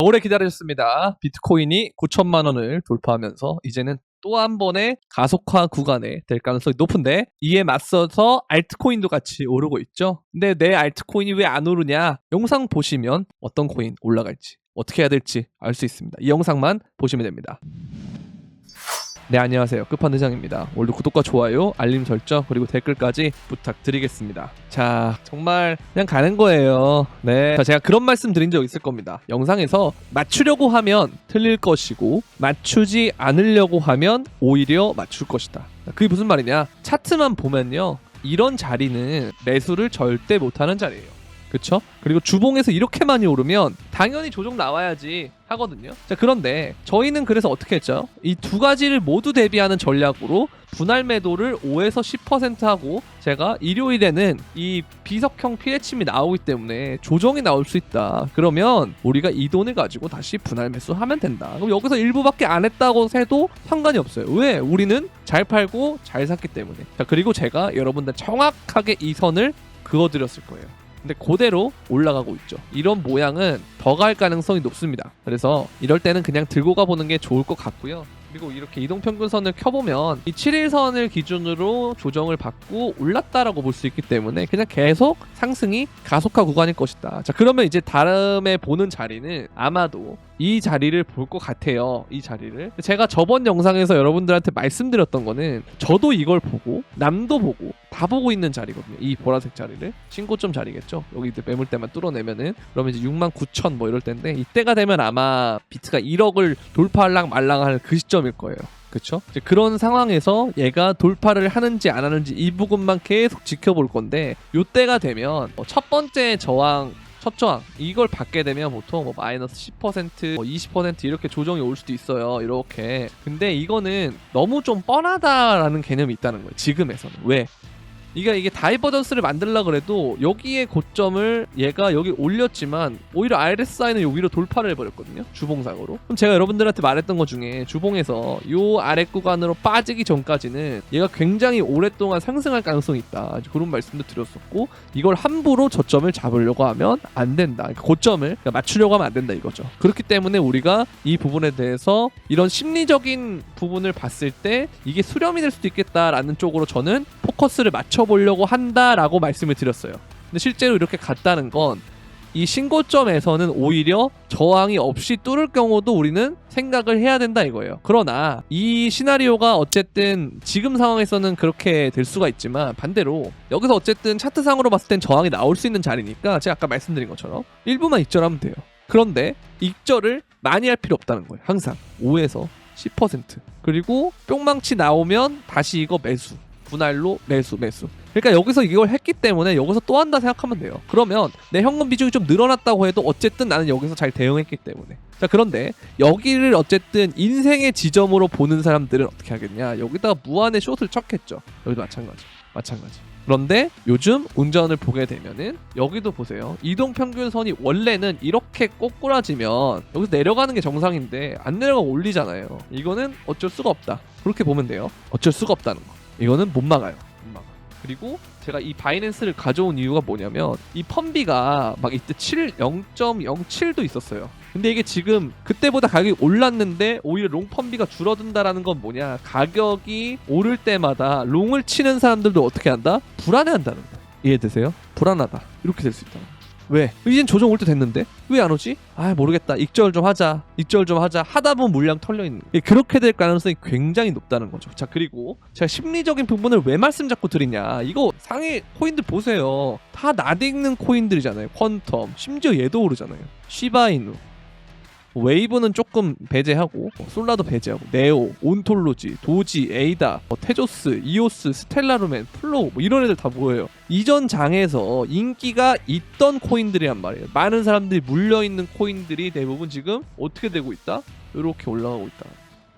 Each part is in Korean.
오래 기다리셨습니다. 비트코인이 9천만 원을 돌파하면서 이제는 또 한 번의 가속화 구간에 될 가능성이 높은데, 이에 맞서서 알트코인도 같이 오르고 있죠. 근데 내 알트코인이 왜 안 오르냐? 영상 보시면 어떤 코인 올라갈지, 어떻게 해야 될지 알 수 있습니다. 이 영상만 보시면 됩니다. 네, 안녕하세요. 끝판대장입니다. 오늘도 구독과 좋아요, 알림 설정, 그리고 댓글까지 부탁드리겠습니다. 자, 정말 그냥 가는 거예요. 네, 자, 제가 그런 말씀 드린 적 있을 겁니다. 영상에서 맞추려고 하면 틀릴 것이고, 맞추지 않으려고 하면 오히려 맞출 것이다. 그게 무슨 말이냐? 차트만 보면요, 이런 자리는 매수를 절대 못하는 자리예요. 그쵸? 그리고 주봉에서 이렇게 많이 오르면 당연히 조정 나와야지 하거든요. 자, 그런데 저희는 그래서 어떻게 했죠? 이 두 가지를 모두 대비하는 전략으로 분할 매도를 5에서 10% 하고, 제가 일요일에는 이 비석형 피레침이 나오기 때문에 조정이 나올 수 있다. 그러면 우리가 이 돈을 가지고 다시 분할 매수하면 된다. 그럼 여기서 일부밖에 안 했다고 해도 상관이 없어요. 왜? 우리는 잘 팔고 잘 샀기 때문에. 자, 그리고 제가 여러분들 정확하게 이 선을 그어드렸을 거예요. 근데 그대로 올라가고 있죠. 이런 모양은 더 갈 가능성이 높습니다. 그래서 이럴 때는 그냥 들고 가보는 게 좋을 것 같고요. 그리고 이렇게 이동평균선을 켜보면 이 7일선을 기준으로 조정을 받고 올랐다라고 볼 수 있기 때문에 그냥 계속 상승이 가속화 구간일 것이다. 자, 그러면 이제 다음에 보는 자리는 아마도 이 자리를 볼 것 같아요. 이 자리를 제가 저번 영상에서 여러분들한테 말씀드렸던 거는, 저도 이걸 보고 남도 보고 다 보고 있는 자리거든요. 이 보라색 자리를 신고점 자리겠죠. 여기 매물대만 뚫어내면은, 그러면 이제 69,000 뭐 이럴 텐데, 이때가 되면 아마 비트가 1억을 돌파할랑 말랑 하는 그 시점일 거예요. 그쵸? 이제 그런 상황에서 얘가 돌파를 하는지 안 하는지 이 부분만 계속 지켜볼 건데, 요때가 되면 첫 번째 저항, 첫 저항 이걸 받게 되면 보통 뭐 마이너스 10%, 20% 이렇게 조정이 올 수도 있어요. 이렇게. 근데 이거는 너무 좀 뻔하다라는 개념이 있다는 거예요. 지금에서는. 왜? 이게 다이버전스를 만들려고 그래도 여기에 고점을 얘가 여기 올렸지만 오히려 RSI는 여기로 돌파를 해버렸거든요. 주봉상으로. 그럼 제가 여러분들한테 말했던 것 중에, 주봉에서 요 아래 구간으로 빠지기 전까지는 얘가 굉장히 오랫동안 상승할 가능성이 있다, 그런 말씀도 드렸었고, 이걸 함부로 저점을 잡으려고 하면 안 된다. 그러니까 고점을 맞추려고 하면 안 된다 이거죠. 그렇기 때문에 우리가 이 부분에 대해서 이런 심리적인 부분을 봤을 때 이게 수렴이 될 수도 있겠다라는 쪽으로 저는 포커스를 맞춰보려고 한다라고 말씀을 드렸어요. 근데 실제로 이렇게 갔다는 건, 이 신고점에서는 오히려 저항이 없이 뚫을 경우도 우리는 생각을 해야 된다 이거예요. 그러나 이 시나리오가 어쨌든 지금 상황에서는 그렇게 될 수가 있지만, 반대로 여기서 어쨌든 차트상으로 봤을 땐 저항이 나올 수 있는 자리니까 제가 아까 말씀드린 것처럼 일부만 익절하면 돼요. 그런데 익절을 많이 할 필요 없다는 거예요. 항상 5에서 10%. 그리고 뿅망치 나오면 다시 이거 매수, 분할로 매수. 그러니까 여기서 이걸 했기 때문에 여기서 또 한다 생각하면 돼요. 그러면 내 현금 비중이 좀 늘어났다고 해도 어쨌든 나는 여기서 잘 대응했기 때문에. 자, 그런데 여기를 어쨌든 인생의 지점으로 보는 사람들은 어떻게 하겠냐? 여기다가 무한의 숏을 쳤겠죠. 여기도 마찬가지. 그런데 요즘 운전을 보게 되면은 여기도 보세요. 이동평균선이 원래는 이렇게 꼬꾸라지면 여기서 내려가는 게 정상인데 안 내려가고 올리잖아요. 이거는 어쩔 수가 없다. 그렇게 보면 돼요. 어쩔 수가 없다는 거. 이거는 못 막아요. 그리고 제가 이 바이낸스를 가져온 이유가 뭐냐면, 이 펀비가 막 이때 0.07도 있었어요. 근데 이게 지금 그때보다 가격이 올랐는데 오히려 롱 펀비가 줄어든다라는 건 뭐냐? 가격이 오를 때마다 롱을 치는 사람들도 어떻게 한다? 불안해한다는 거예요. 이해되세요? 불안하다. 이렇게 될 수 있다. 왜? 이젠 조정 올 때 됐는데 왜 안 오지? 아, 모르겠다. 익절 좀 하자 하다 보면 물량 털려있는, 그렇게 될 가능성이 굉장히 높다는 거죠. 자, 그리고 제가 심리적인 부분을 왜 말씀 자꾸 드리냐, 이거 상해 코인들 보세요. 다 나대있는 코인들이잖아요. 퀀텀, 심지어 얘도 오르잖아요. 시바이누, 웨이브는 조금 배제하고, 솔라도 배제하고, 네오, 온톨로지, 도지, 에이다, 테조스, 이오스, 스텔라루멘, 플로우 뭐 이런 애들 다 보여요. 이전 장에서 인기가 있던 코인들이란 말이에요. 많은 사람들이 물려있는 코인들이 대부분 지금 어떻게 되고 있다? 이렇게 올라가고 있다.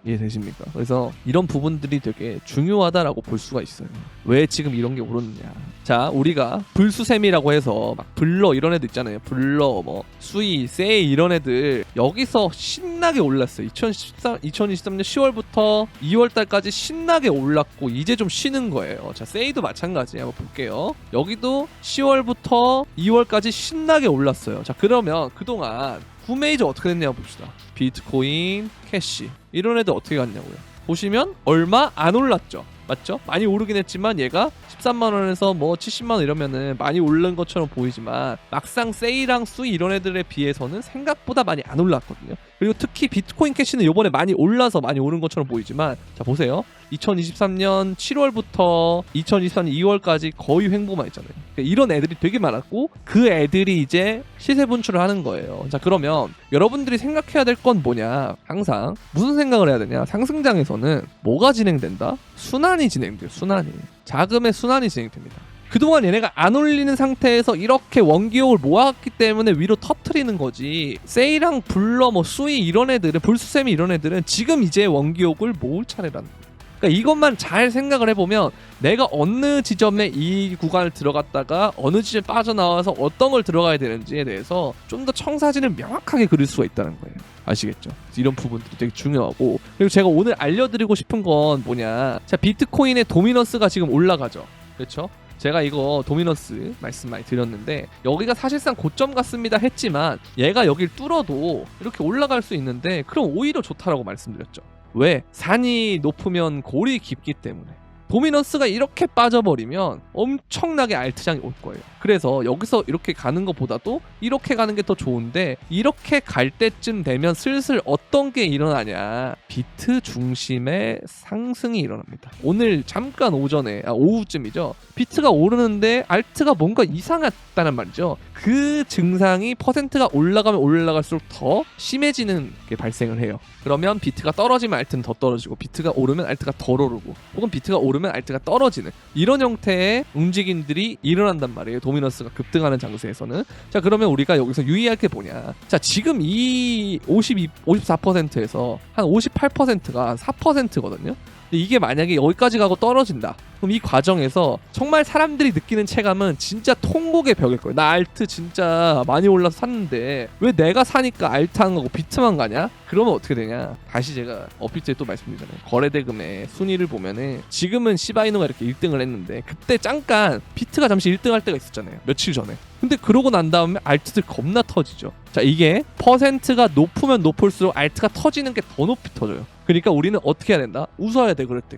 이해되십니까? 그래서 이런 부분들이 되게 중요하다라고 볼 수가 있어요. 왜 지금 이런 게 오르느냐. 자, 우리가 불수셈이라고 해서 막 블러 이런 애들 있잖아요. 블러, 뭐 수이, 세이 이런 애들 여기서 신나게 올랐어요. 2023년 10월부터 2월달까지 신나게 올랐고 이제 좀 쉬는 거예요. 자, 세이도 마찬가지. 한번 볼게요. 여기도 10월부터 2월까지 신나게 올랐어요. 자, 그러면 그동안 구메이저 어떻게 됐냐 봅시다. 비트코인, 캐시 이런 애들 어떻게 갔냐고요. 보시면 얼마 안 올랐죠. 맞죠? 많이 오르긴 했지만 얘가 13만원에서 뭐 70만원 이러면은 많이 오른 것처럼 보이지만 막상 세이랑 수이 이런 애들에 비해서는 생각보다 많이 안 올랐거든요. 그리고 특히 비트코인 캐시는 요번에 많이 올라서 많이 오른 것처럼 보이지만 자 보세요. 2023년 7월부터 2023년 2월까지 거의 횡보만 했잖아요. 그러니까 이런 애들이 되게 많았고 그 애들이 이제 시세 분출을 하는 거예요. 자 그러면 여러분들이 생각해야 될 건 뭐냐. 항상 무슨 생각을 해야 되냐. 상승장에서는 뭐가 진행된다? 순환이 진행돼요. 순환이. 자금의 순환이 진행됩니다. 그동안 얘네가 안 올리는 상태에서 이렇게 원기옥을 모았기 때문에 위로 터트리는 거지. 세이랑 블러 뭐 수이 이런 애들은 볼수쌤이 이런 애들은 지금 이제 원기옥을 모을 차례라는 거예요. 그러니까 이것만 잘 생각을 해보면 내가 어느 지점에 이 구간을 들어갔다가 어느 지점에 빠져나와서 어떤 걸 들어가야 되는지에 대해서 좀 더 청사진을 명확하게 그릴 수가 있다는 거예요. 아시겠죠? 이런 부분들이 되게 중요하고 그리고 제가 오늘 알려드리고 싶은 건 뭐냐. 자 비트코인의 도미넌스가 지금 올라가죠. 그렇죠? 제가 이거 도미넌스 말씀 많이 드렸는데 여기가 사실상 고점 같습니다 했지만 얘가 여길 뚫어도 이렇게 올라갈 수 있는데 그럼 오히려 좋다라고 말씀드렸죠. 왜? 산이 높으면 골이 깊기 때문에. 도미넌스가 이렇게 빠져버리면 엄청나게 알트장이 올 거예요. 그래서 여기서 이렇게 가는 것보다도 이렇게 가는 게 더 좋은데 이렇게 갈 때쯤 되면 슬슬 어떤 게 일어나냐. 비트 중심의 상승이 일어납니다. 오늘 잠깐 오후쯤이죠. 비트가 오르는데 알트가 뭔가 이상했다는 말이죠. 그 증상이 퍼센트가 올라가면 올라갈수록 더 심해지는 게 발생을 해요. 그러면 비트가 떨어지면 알트는 더 떨어지고 비트가 오르면 알트가 덜 오르고 혹은 비트가 오르면 알트가 떨어지는 이런 형태의 움직임들이 일어난단 말이에요. 도미넌스가 급등하는 장세에서는. 자 그러면 우리가 여기서 유의할 게 뭐냐. 자 지금 이 54%에서 한 58%가 4%거든요. 이게 만약에 여기까지 가고 떨어진다. 그럼 이 과정에서 정말 사람들이 느끼는 체감은 진짜 통곡의 벽일 거예요. 나 알트 진짜 많이 올라서 샀는데 왜 내가 사니까 알트 안 가고 비트만 가냐? 그러면 어떻게 되냐? 다시 제가 업비트에 또 말씀드리잖아요. 거래대금의 순위를 보면은 지금은 시바이누가 이렇게 1등을 했는데 그때 잠깐 비트가 잠시 1등 할 때가 있었잖아요. 며칠 전에. 근데 그러고 난 다음에 알트들 겁나 터지죠. 자 이게 퍼센트가 높으면 높을수록 알트가 터지는 게 더 높이 터져요. 그러니까 우리는 어떻게 해야 된다? 웃어야 돼. 그럴 때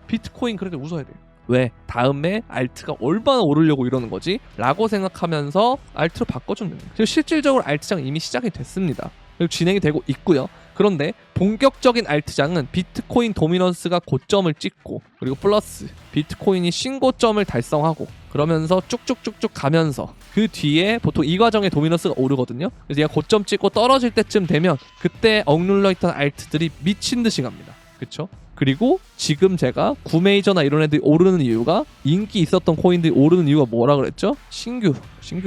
비트코인 그럴 때 웃어야 돼요. 왜? 다음에 알트가 얼마나 오르려고 이러는 거지? 라고 생각하면서 알트로 바꿔주는 거예요. 그리고 실질적으로 알트장 이미 시작이 됐습니다. 그리고 진행이 되고 있고요. 그런데 본격적인 알트장은 비트코인 도미넌스가 고점을 찍고 그리고 플러스 비트코인이 신고점을 달성하고 그러면서 쭉쭉쭉쭉 가면서 그 뒤에 보통 이 과정에 도미넌스가 오르거든요. 그래서 얘가 고점 찍고 떨어질 때쯤 되면 그때 억눌러 있던 알트들이 미친 듯이 갑니다. 그쵸? 그리고 지금 제가 구메이저나 이런 애들이 오르는 이유가 인기 있었던 코인들이 오르는 이유가 뭐라 그랬죠? 신규가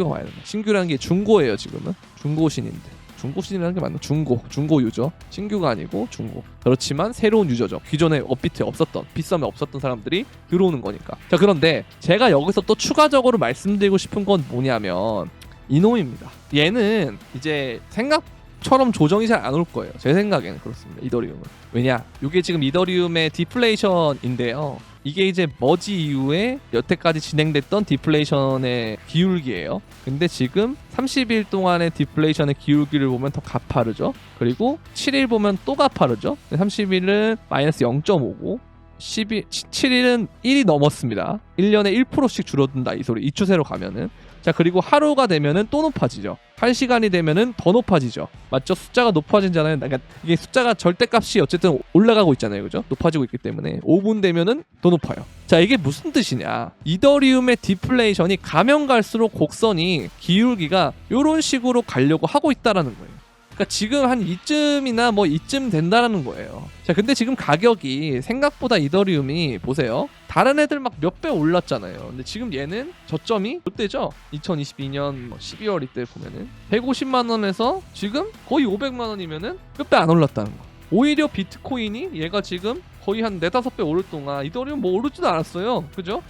와야 된다. 신규라는 게 중고예요. 지금은 중고신인데 중고신이라는 게 맞나? 중고 유저. 신규가 아니고 중고. 그렇지만 새로운 유저죠. 기존에 업비트에 없었던, 빗썸에 없었던 사람들이 들어오는 거니까. 자, 그런데 제가 여기서 또 추가적으로 말씀드리고 싶은 건 뭐냐면 이놈입니다. 얘는 이제 생각처럼 조정이 잘 안 올 거예요. 제 생각에는 그렇습니다. 이더리움은. 왜냐? 이게 지금 이더리움의 디플레이션인데요. 이게 이제 머지 이후에 여태까지 진행됐던 디플레이션의 기울기예요. 근데 지금 30일 동안의 디플레이션의 기울기를 보면 더 가파르죠. 그리고 7일 보면 또 가파르죠. 30일은 마이너스 0.5고 7일은 1이 넘었습니다. 1년에 1%씩 줄어든다 이 소리. 이 추세로 가면은. 자 그리고 하루가 되면은 또 높아지죠. 1시간이 되면은 더 높아지죠. 맞죠? 숫자가 높아지잖아요. 그러니까 이게 숫자가 절대값이 어쨌든 올라가고 있잖아요. 그죠? 높아지고 있기 때문에 5분 되면은 더 높아요. 자 이게 무슨 뜻이냐. 이더리움의 디플레이션이 가면 갈수록 곡선이 기울기가 이런 식으로 가려고 하고 있다라는 거예요. 그러니까 지금 한 이쯤이나 뭐 이쯤 된다라는 거예요. 자 근데 지금 가격이 생각보다 이더리움이 보세요. 다른 애들 막 몇 배 올랐잖아요. 근데 지금 얘는 저점이 그때죠. 2022년 12월 이때 보면은 150만 원에서 지금 거의 500만 원이면은 몇 배 안 올랐다는 거. 오히려 비트코인이 얘가 지금 거의 한 4-5배 오를 동안 이더리움 뭐 오르지도 않았어요. 그죠?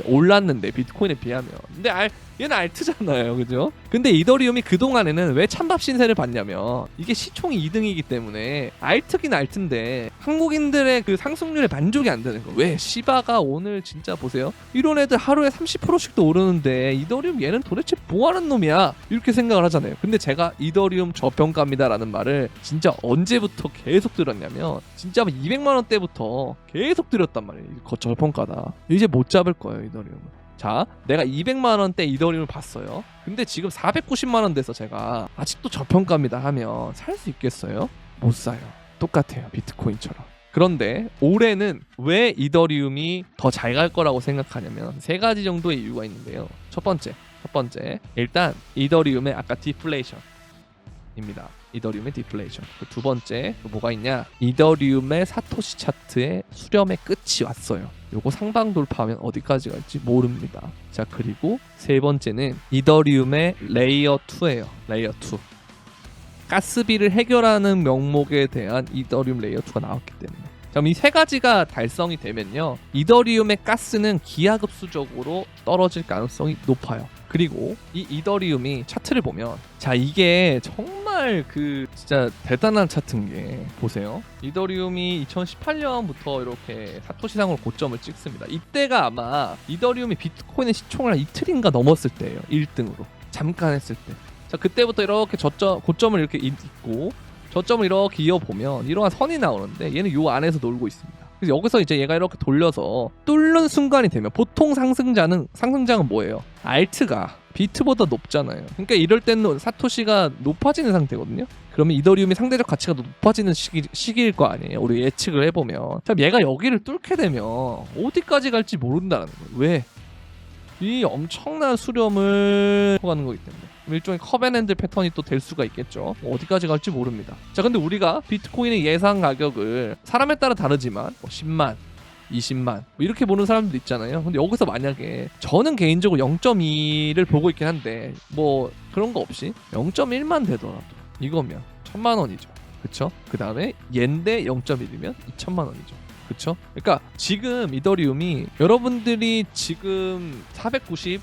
올랐는데 비트코인에 비하면. 근데 얘는 알트잖아요, 그죠? 근데 이더리움이 그동안에는 왜 찬밥 신세를 받냐면 이게 시총이 2등이기 때문에 알트긴 알트인데 한국인들의 그 상승률에 만족이 안 되는 거. 왜? 시바가 오늘 진짜 보세요. 이런 애들 하루에 30%씩도 오르는데 이더리움 얘는 도대체 뭐하는 놈이야? 이렇게 생각을 하잖아요. 근데 제가 이더리움 저평가입니다라는 말을 진짜 언제부터 계속 들었냐면 진짜 200만 원대부터 계속 들었단 말이에요. 이거 저평가다. 이제 못 잡을 거예요, 이더리움은. 자, 내가 200만 원대 이더리움을 봤어요. 근데 지금 490만 원 돼서 제가 아직도 저평가입니다 하면 살 수 있겠어요? 못 사요. 똑같아요, 비트코인처럼. 그런데 올해는 왜 이더리움이 더 잘 갈 거라고 생각하냐면 세 가지 정도의 이유가 있는데요. 첫 번째, 일단 이더리움의 아까 디플레이션입니다. 이더리움의 디플레이션. 두 번째 뭐가 있냐? 이더리움의 사토시 차트의 수렴의 끝이 왔어요. 요거 상방 돌파하면 어디까지 갈지 모릅니다. 자, 그리고 세 번째는 이더리움의 레이어 2예요. 레이어 2. 가스비를 해결하는 명목에 대한 이더리움 레이어 2가 나왔기 때문에. 자, 그럼 이 세 가지가 달성이 되면요, 이더리움의 가스는 기하급수적으로 떨어질 가능성이 높아요. 그리고 이 이더리움이 차트를 보면, 자, 이게 정말 그 진짜 대단한 차트인 게, 보세요. 이더리움이 2018년부터 이렇게 사토시상으로 고점을 찍습니다. 이때가 아마 이더리움이 비트코인의 시총을 한 이틀인가 넘었을 때예요. 1등으로 잠깐 했을 때. 자, 그때부터 이렇게 고점을 이렇게 있고 저점을 이렇게 이어보면 이러한 선이 나오는데 얘는 요 안에서 놀고 있습니다. 그래서 여기서 이제 얘가 이렇게 돌려서 뚫는 순간이 되면, 보통 상승장은 뭐예요? 알트가 비트보다 높잖아요. 그러니까 이럴 때는 사토시가 높아지는 상태거든요. 그러면 이더리움이 상대적 가치가 높아지는 시기일 거 아니에요. 우리 예측을 해보면. 자, 얘가 여기를 뚫게 되면 어디까지 갈지 모른다는 거예요. 왜? 이 엄청난 수렴을 가는 거기 때문에. 일종의 커벤앤들 패턴이 또 될 수가 있겠죠. 어디까지 갈지 모릅니다. 자, 근데 우리가 비트코인의 예상 가격을 사람에 따라 다르지만 10만, 20만 뭐 이렇게 보는 사람도 있잖아요. 근데 여기서 만약에 저는 개인적으로 0.2를 보고 있긴 한데 뭐 그런 거 없이 0.1만 되더라도 이거면 1000만 원이죠. 그쵸? 그 다음에 옌데 0.1이면 2000만 원이죠. 그쵸? 그러니까 지금 이더리움이 여러분들이 지금 490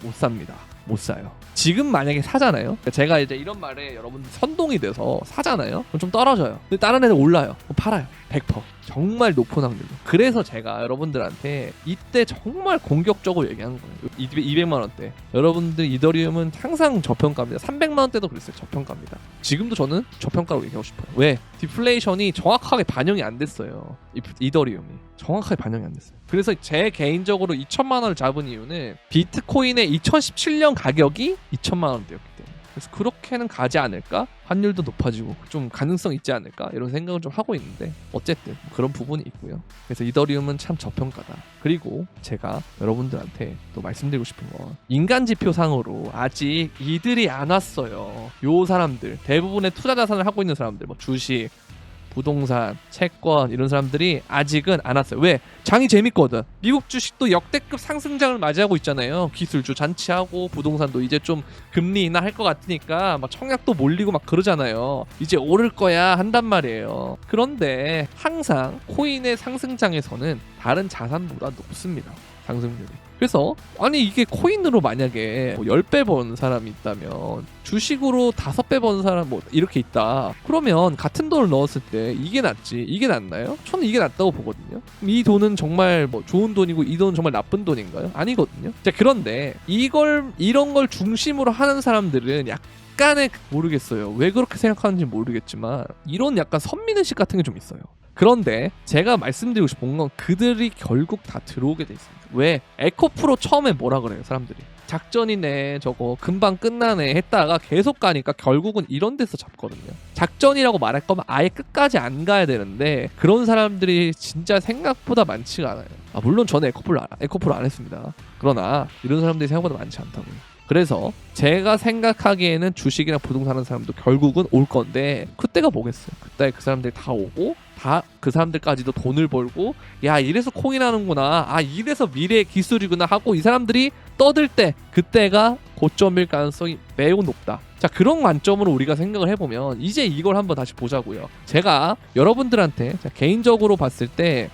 못 삽니다. 못 사요. 지금 만약에 사잖아요. 그러니까 제가 이제 이런 말에 여러분들 선동이 돼서 사잖아요. 그럼 좀 떨어져요. 근데 다른 애들 올라요. 그럼 팔아요. 100%. 정말 높은 확률로. 그래서 제가 여러분들한테 이때 정말 공격적으로 얘기한 거예요. 200만 원대. 여러분들 이더리움은 항상 저평가입니다. 300만 원대도 그랬어요. 저평가입니다. 지금도 저는 저평가로 얘기하고 싶어요. 왜? 디플레이션이 정확하게 반영이 안 됐어요. 이더리움이. 정확하게 반영이 안 됐어요. 그래서 제 개인적으로 2천만 원을 잡은 이유는 비트코인의 2017년 가격이 2천만 원대였기 때문에. 그래서 그렇게는 가지 않을까? 환율도 높아지고 좀 가능성 있지 않을까? 이런 생각을 좀 하고 있는데 어쨌든 그런 부분이 있고요. 그래서 이더리움은 참 저평가다. 그리고 제가 여러분들한테 또 말씀드리고 싶은 건, 인간 지표상으로 아직 이들이 안 왔어요. 요 사람들, 대부분의 투자 자산을 하고 있는 사람들, 뭐 주식, 부동산, 채권 이런 사람들이 아직은 안 왔어요. 왜? 장이 재밌거든. 미국 주식도 역대급 상승장을 맞이하고 있잖아요. 기술주 잔치하고 부동산도 이제 좀 금리 인하 할 것 같으니까 막 청약도 몰리고 막 그러잖아요. 이제 오를 거야 한단 말이에요. 그런데 항상 코인의 상승장에서는 다른 자산보다 높습니다. 상승률이. 그래서 아니 이게 코인으로 만약에 뭐 10배 번 사람이 있다면 주식으로 5배 번 사람 뭐 이렇게 있다. 그러면 같은 돈을 넣었을 때 이게 낫지 이게 낫나요? 저는 이게 낫다고 보거든요. 이 돈은 정말 뭐 좋은 돈이고 이 돈은 정말 나쁜 돈인가요? 아니거든요. 자, 그런데 이런 걸 중심으로 하는 사람들은 약간의 모르겠어요. 왜 그렇게 생각하는지 모르겠지만 이런 약간 선민의식 같은 게 좀 있어요. 그런데 제가 말씀드리고 싶은 건 그들이 결국 다 들어오게 돼 있습니다. 왜? 에코프로 처음에 뭐라 그래요 사람들이? 작전이네 저거 금방 끝나네 했다가 계속 가니까 결국은 이런 데서 잡거든요. 작전이라고 말할 거면 아예 끝까지 안 가야 되는데 그런 사람들이 진짜 생각보다 많지가 않아요. 물론 저는 에코프로 안 했습니다. 그러나 이런 사람들이 생각보다 많지 않다고요. 그래서 제가 생각하기에는 주식이나 부동산 하는 사람도 결국은 올 건데 그때가 뭐겠어요. 그때 그 사람들이 다 오고 다 그 사람들까지도 돈을 벌고 야 이래서 코인 하는구나, 아 이래서 미래의 기술이구나 하고 이 사람들이 떠들 때 그때가 고점일 가능성이 매우 높다. 자, 그런 관점으로 우리가 생각을 해보면 이제 이걸 한번 다시 보자고요. 제가 여러분들한테 개인적으로 봤을 때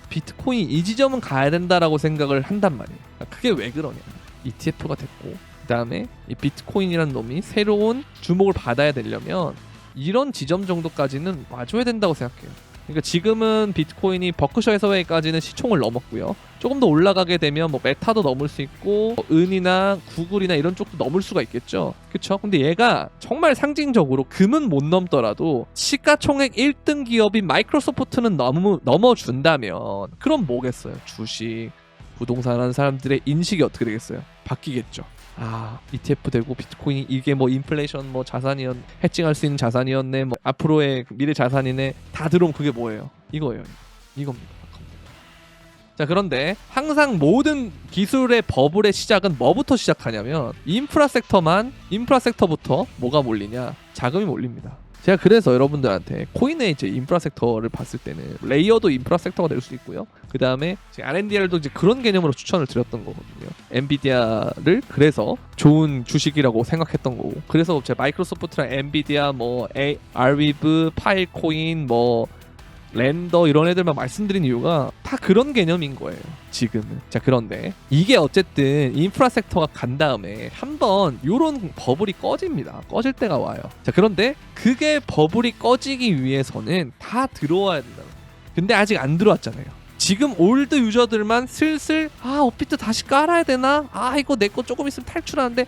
비트코인 이 지점은 가야 된다라고 생각을 한단 말이에요. 그게 왜 그러냐. ETF가 됐고 그다음에 이 비트코인이라는 놈이 새로운 주목을 받아야 되려면 이런 지점 정도까지는 와줘야 된다고 생각해요. 그러니까 지금은 비트코인이 버크셔 해서웨이까지는 시총을 넘었고요. 조금 더 올라가게 되면 뭐 메타도 넘을 수 있고 은이나 구글이나 이런 쪽도 넘을 수가 있겠죠. 그쵸? 근데 얘가 정말 상징적으로 금은 못 넘더라도 시가총액 1등 기업인 마이크로소프트는 넘어준다면 그럼 뭐겠어요? 주식, 부동산 하는 사람들의 인식이 어떻게 되겠어요? 바뀌겠죠. ETF 되고 비트코인이 이게 뭐 인플레이션 뭐 해칭할 수 있는 자산이었네, 뭐 앞으로의 미래 자산이네, 다 들어오면 그게 뭐예요? 이거예요. 이겁니다. 자, 그런데 항상 모든 기술의 버블의 시작은 뭐부터 시작하냐면 인프라 섹터부터 뭐가 몰리냐? 자금이 몰립니다. 제가 그래서 여러분들한테 코인의 이제 인프라 섹터를 봤을 때는 레이어도 인프라 섹터가 될 수 있고요. 그 다음에 RNDR도 이제 그런 개념으로 추천을 드렸던 거거든요. 엔비디아를 그래서 좋은 주식이라고 생각했던 거고, 그래서 제가 마이크로소프트랑 엔비디아, 뭐 아르비브, 파일코인, 뭐 랜더 이런 애들만 말씀드린 이유가 다 그런 개념인 거예요, 지금은. 자, 그런데 이게 어쨌든 인프라 섹터가 간 다음에 한번 요런 버블이 꺼집니다. 꺼질 때가 와요. 자, 그런데 그게 버블이 꺼지기 위해서는 다 들어와야 된다. 근데 아직 안 들어왔잖아요. 지금 올드 유저들만 슬슬 업비트 다시 깔아야 되나? 이거 내 거 조금 있으면 탈출하는데,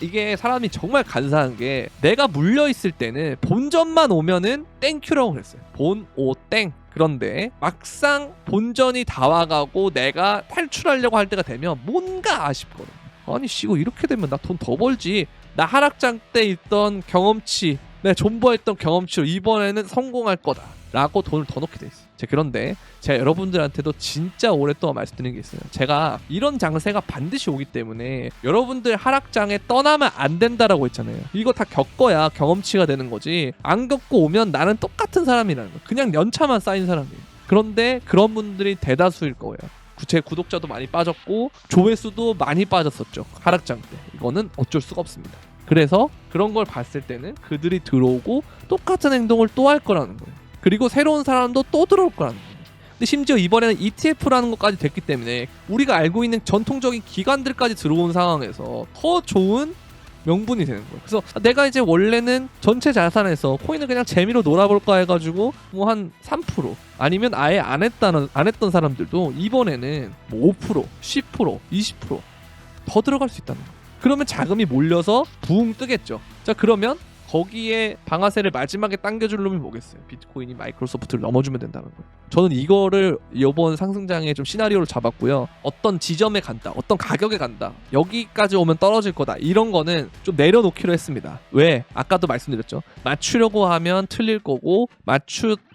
이게 사람이 정말 간사한 게, 내가 물려 있을 때는 본전만 오면은 땡큐라고 그랬어요. 땡. 그런데 막상 본전이 다 와가고 내가 탈출하려고 할 때가 되면 뭔가 아쉽거든. 아니 이거 이렇게 되면 나 돈 더 벌지. 나 하락장 때 있던 경험치, 내가 존버했던 경험치로 이번에는 성공할 거다 라고 돈을 더 넣게 돼 있어. 그런데 제가 여러분들한테도 진짜 오랫동안 말씀드린 게 있어요. 제가 이런 장세가 반드시 오기 때문에 여러분들 하락장에 떠나면 안 된다라고 했잖아요. 이거 다 겪어야 경험치가 되는 거지, 안 겪고 오면 나는 똑같은 사람이라는 거예요. 그냥 연차만 쌓인 사람이에요. 그런데 그런 분들이 대다수일 거예요. 제 구독자도 많이 빠졌고 조회수도 많이 빠졌었죠, 하락장 때. 이거는 어쩔 수가 없습니다. 그래서 그런 걸 봤을 때는 그들이 들어오고 똑같은 행동을 또 할 거라는 거예요. 그리고 새로운 사람도 또 들어올 거라는 거예요. 근데 심지어 이번에는 ETF라는 것까지 됐기 때문에 우리가 알고 있는 전통적인 기관들까지 들어온 상황에서 더 좋은 명분이 되는 거예요. 그래서 내가 이제 원래는 전체 자산에서 코인을 그냥 재미로 놀아볼까 해가지고 뭐 한 3% 아니면 아예 안 했던 사람들도 이번에는 뭐 5%, 10%, 20%더 들어갈 수 있다는 거예요. 그러면 자금이 몰려서 붕 뜨겠죠. 자, 그러면 거기에 방아쇠를 마지막에 당겨줄 놈이 뭐겠어요? 비트코인이 마이크로소프트를 넘어주면 된다는 거예요. 저는 이거를 이번 상승장에 좀 시나리오를 잡았고요. 어떤 지점에 간다, 어떤 가격에 간다, 여기까지 오면 떨어질 거다, 이런 거는 좀 내려놓기로 했습니다. 왜? 아까도 말씀드렸죠. 맞추려고 하면 틀릴 거고,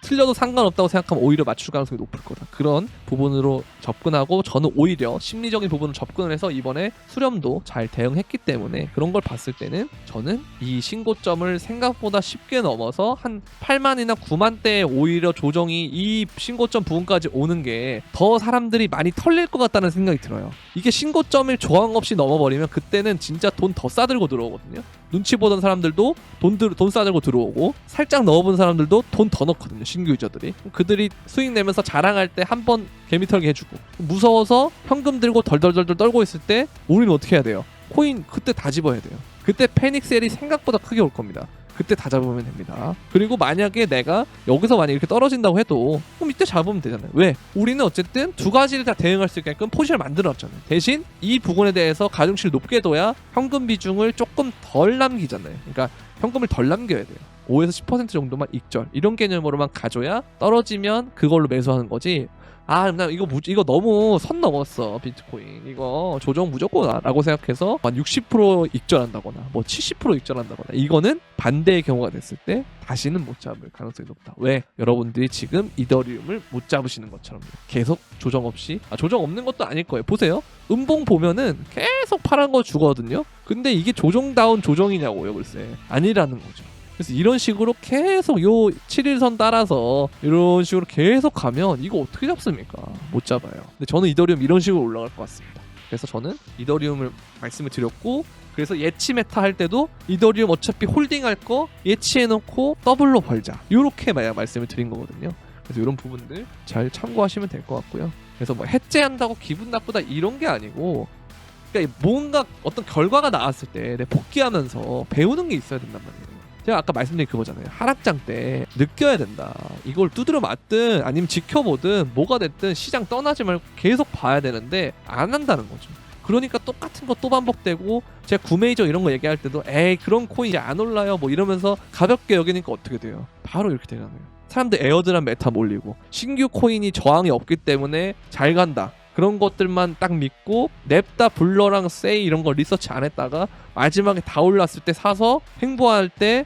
틀려도 상관없다고 생각하면 오히려 맞출 가능성이 높을 거다. 그런 부분으로 접근하고, 저는 오히려 심리적인 부분을 접근을 해서 이번에 수렴도 잘 대응했기 때문에 그런 걸 봤을 때는 저는 이 신고점을 생각보다 쉽게 넘어서 한 8만이나 9만대에 오히려 조정이 이 신고점 부분까지 오는 게 더 사람들이 많이 털릴 것 같다는 생각이 들어요. 이게 신고점을 저항 없이 넘어버리면 그때는 진짜 돈 더 싸들고 들어오거든요. 눈치 보던 사람들도 돈 싸들고 들어오고, 살짝 넣어본 사람들도 돈 더 넣거든요, 신규 유저들이. 그들이 수익 내면서 자랑할 때 한번 개미 털게 해주고, 무서워서 현금 들고 덜덜덜덜 떨고 있을 때 우리는 어떻게 해야 돼요? 코인 그때 다 집어야 돼요. 그때 패닉 셀이 생각보다 크게 올 겁니다. 그때 다 잡으면 됩니다. 그리고 만약에 내가 여기서 만약에 이렇게 떨어진다고 해도 그럼 이때 잡으면 되잖아요. 왜? 우리는 어쨌든 두 가지를 다 대응할 수 있게끔 포지션을 만들어놨잖아요. 대신 이 부분에 대해서 가중치를 높게 둬야 현금 비중을 조금 덜 남기잖아요. 그러니까 현금을 덜 남겨야 돼요. 5에서 10% 정도만 익절, 이런 개념으로만 가져야 떨어지면 그걸로 매수하는 거지. 나 이거 너무 선 넘었어, 비트코인 이거 조정 무조건 라고 생각해서 한 60% 익절한다거나 뭐 70% 익절한다거나, 이거는 반대의 경우가 됐을 때 다시는 못 잡을 가능성이 높다. 왜? 여러분들이 지금 이더리움을 못 잡으시는 것처럼 계속 조정 없이, 조정 없는 것도 아닐 거예요. 보세요, 음봉 보면은 계속 파란 거 주거든요. 근데 이게 조정다운 조정이냐고요? 글쎄 아니라는 거죠. 그래서 이런 식으로 계속 요 7일선 따라서 이런 식으로 계속 가면 이거 어떻게 잡습니까? 못 잡아요. 근데 저는 이더리움 이런 식으로 올라갈 것 같습니다. 그래서 저는 이더리움을 말씀을 드렸고, 그래서 예치 메타 할 때도 이더리움 어차피 홀딩할 거 예치해놓고 더블로 벌자, 이렇게 말씀을 드린 거거든요. 그래서 이런 부분들 잘 참고하시면 될 것 같고요. 그래서 뭐 해제한다고 기분 나쁘다 이런 게 아니고, 그러니까 뭔가 어떤 결과가 나왔을 때 내 복귀하면서 배우는 게 있어야 된단 말이에요. 제가 아까 말씀드린 그거잖아요. 하락장 때 느껴야 된다. 이걸 두드려 맞든 아니면 지켜보든 뭐가 됐든 시장 떠나지 말고 계속 봐야 되는데 안 한다는 거죠. 그러니까 똑같은 거 또 반복되고 제가 구매이저 이런 거 얘기할 때도 에이 그런 코인 이제 안 올라요 뭐 이러면서 가볍게 여기니까 어떻게 돼요? 바로 이렇게 되잖아요. 사람들 에어드랍 메타 몰리고 신규 코인이 저항이 없기 때문에 잘 간다. 그런 것들만 딱 믿고 냅다 블러랑 세이 이런 거 리서치 안 했다가 마지막에 다 올랐을 때 사서 횡보할 때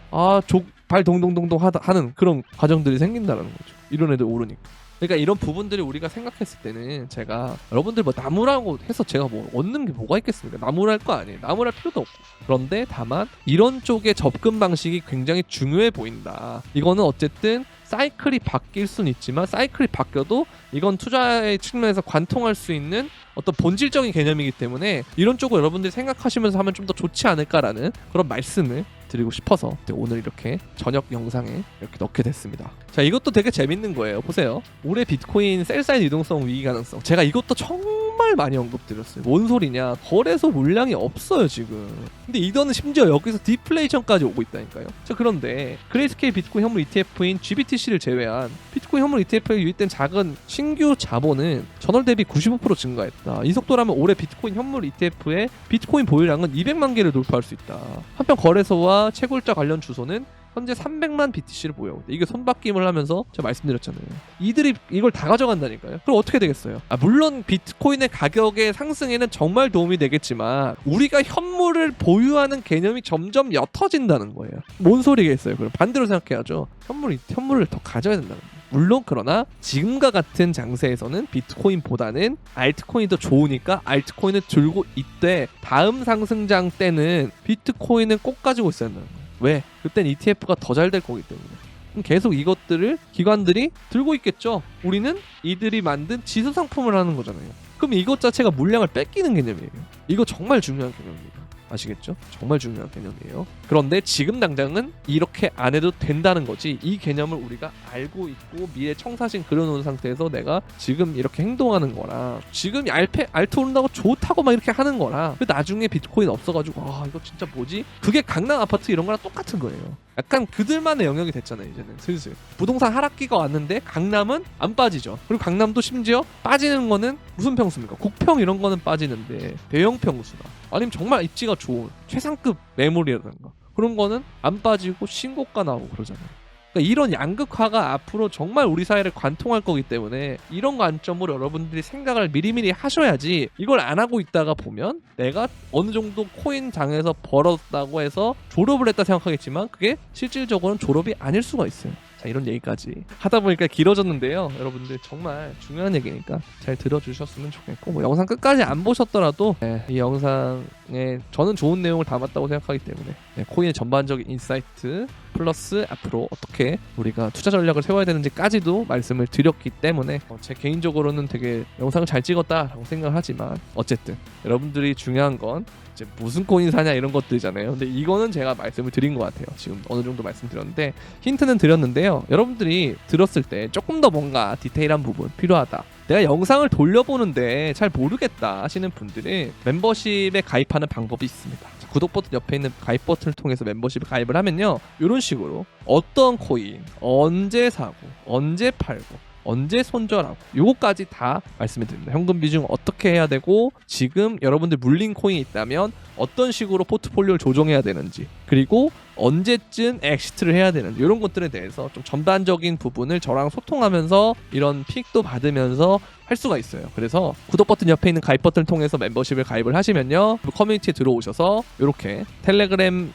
발 동동동동 하는 그런 과정들이 생긴다는 거죠. 이런 애들 오르니까. 그러니까 이런 부분들을 우리가 생각했을 때는 제가 여러분들 뭐 나무라고 해서 제가 뭐 얻는 게 뭐가 있겠습니까? 나무랄 거 아니에요. 나무랄 필요도 없고. 그런데 다만 이런 쪽의 접근 방식이 굉장히 중요해 보인다. 이거는 어쨌든 사이클이 바뀔 수는 있지만 사이클이 바뀌어도 이건 투자의 측면에서 관통할 수 있는 어떤 본질적인 개념이기 때문에 이런 쪽을 여러분들이 생각하시면서 하면 좀 더 좋지 않을까라는 그런 말씀을 드리고 싶어서 오늘 이렇게 저녁 영상에 이렇게 넣게 됐습니다. 자, 이것도 되게 재밌는 거예요. 보세요. 올해 비트코인 셀사이드 유동성 위기 가능성. 제가 이것도 정말 많이 언급드렸어요. 뭔 소리냐? 거래소 물량이 없어요 지금. 근데 이거는 심지어 여기서 디플레이션까지 오고 있다니까요. 자, 그런데 그레이스케일 비트코인 현물 ETF인 GBTC를 제외한 비트코인 현물 ETF에 유입된 작은 신규 자본은 전월 대비 95% 증가했다. 이 속도라면 올해 비트코인 현물 ETF의 비트코인 보유량은 200만 개를 돌파할 수 있다. 한편 거래소와 채굴자 관련 주소는 현재 300만 BTC를 보여. 이게 손바뀜을 하면서 제가 말씀드렸잖아요. 이들이 이걸 다 가져간다니까요. 그럼 어떻게 되겠어요? 물론 비트코인의 가격의 상승에는 정말 도움이 되겠지만 우리가 현물을 보유하는 개념이 점점 옅어진다는 거예요. 뭔 소리겠어요? 그럼 반대로 생각해야죠. 현물을 더 가져야 된다는 거예요. 물론 그러나 지금과 같은 장세에서는 비트코인보다는 알트코인이 더 좋으니까 알트코인을 들고 있되 다음 상승장 때는 비트코인은 꼭 가지고 있어야 한다는 거예요. 왜? 그땐 ETF가 더 잘 될 거기 때문에. 그럼 계속 이것들을 기관들이 들고 있겠죠. 우리는 이들이 만든 지수 상품을 하는 거잖아요. 그럼 이것 자체가 물량을 뺏기는 개념이에요. 이거 정말 중요한 개념입니다. 아시겠죠? 정말 중요한 개념이에요. 그런데 지금 당장은 이렇게 안 해도 된다는 거지. 이 개념을 우리가 알고 있고 미래 청사진 그려놓은 상태에서 내가 지금 이렇게 행동하는 거랑 지금 알트 오른다고 좋다고 막 이렇게 하는 거랑 그 나중에 비트코인 없어가지고 이거 진짜 뭐지? 그게 강남 아파트 이런 거랑 똑같은 거예요. 약간 그들만의 영역이 됐잖아요. 이제는 슬슬 부동산 하락기가 왔는데 강남은 안 빠지죠. 그리고 강남도 심지어 빠지는 거는 무슨 평수입니까? 국평 이런 거는 빠지는데 대형 평수나 아니면 정말 입지가 좋은 최상급 매물이라든가 그런 거는 안 빠지고 신고가 나오고 그러잖아요. 그러니까 이런 양극화가 앞으로 정말 우리 사회를 관통할 거기 때문에 이런 관점으로 여러분들이 생각을 미리미리 하셔야지 이걸 안 하고 있다가 보면 내가 어느 정도 코인 장에서 벌었다고 해서 졸업을 했다 생각하겠지만 그게 실질적으로는 졸업이 아닐 수가 있어요. 자, 이런 얘기까지 하다 보니까 길어졌는데요. 여러분들 정말 중요한 얘기니까 잘 들어주셨으면 좋겠고 뭐 영상 끝까지 안 보셨더라도 이 영상에 저는 좋은 내용을 담았다고 생각하기 때문에 코인의 전반적인 인사이트 플러스 앞으로 어떻게 우리가 투자 전략을 세워야 되는지까지도 말씀을 드렸기 때문에 제 개인적으로는 되게 영상을 잘 찍었다라고 생각을 하지만 어쨌든 여러분들이 중요한 건 이제 무슨 코인 사냐 이런 것들이잖아요. 근데 이거는 제가 말씀을 드린 것 같아요. 지금 어느 정도 말씀드렸는데 힌트는 드렸는데요. 여러분들이 들었을 때 조금 더 뭔가 디테일한 부분 필요하다. 내가 영상을 돌려보는데 잘 모르겠다 하시는 분들은 멤버십에 가입하는 방법이 있습니다. 구독 버튼 옆에 있는 가입 버튼을 통해서 멤버십에 가입을 하면요. 이런 식으로 어떤 코인, 언제 사고, 언제 팔고, 언제 손절하고 요거까지 다 말씀을 드립니다. 현금 비중 어떻게 해야 되고 지금 여러분들 물린 코인이 있다면 어떤 식으로 포트폴리오를 조정해야 되는지 그리고 언제쯤 엑시트를 해야 되는지 이런 것들에 대해서 좀 전반적인 부분을 저랑 소통하면서 이런 픽도 받으면서 할 수가 있어요. 그래서 구독 버튼 옆에 있는 가입 버튼을 통해서 멤버십을 가입을 하시면요. 커뮤니티에 들어오셔서 이렇게 텔레그램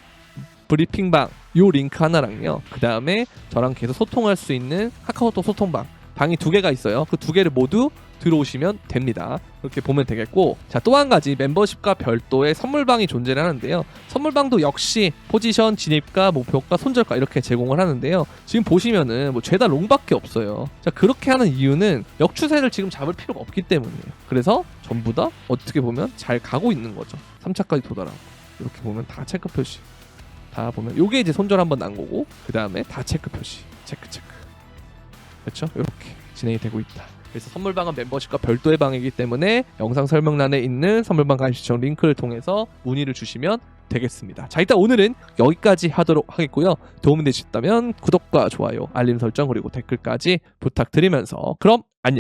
브리핑방 요 링크 하나랑요. 그 다음에 저랑 계속 소통할 수 있는 카카오톡 소통방 방이 2개가 있어요. 그 2개를 모두 들어오시면 됩니다. 그렇게 보면 되겠고 자, 또 한 가지 멤버십과 별도의 선물방이 존재를 하는데요. 선물방도 역시 포지션, 진입가, 목표가, 손절가 이렇게 제공을 하는데요. 지금 보시면은 뭐 죄다 롱밖에 없어요. 자, 그렇게 하는 이유는 역추세를 지금 잡을 필요가 없기 때문이에요. 그래서 전부 다 어떻게 보면 잘 가고 있는 거죠. 3차까지 도달하고 이렇게 보면 다 체크 표시 다 보면 요게 이제 손절 한번 난 거고 그 다음에 다 체크 표시 체크 그렇죠? 이렇게 진행이 되고 있다. 그래서 선물방은 멤버십과 별도의 방이기 때문에 영상 설명란에 있는 선물방 가입 신청 링크를 통해서 문의를 주시면 되겠습니다. 자, 일단 오늘은 여기까지 하도록 하겠고요. 도움이 되셨다면 구독과 좋아요, 알림 설정 그리고 댓글까지 부탁드리면서 그럼 안녕.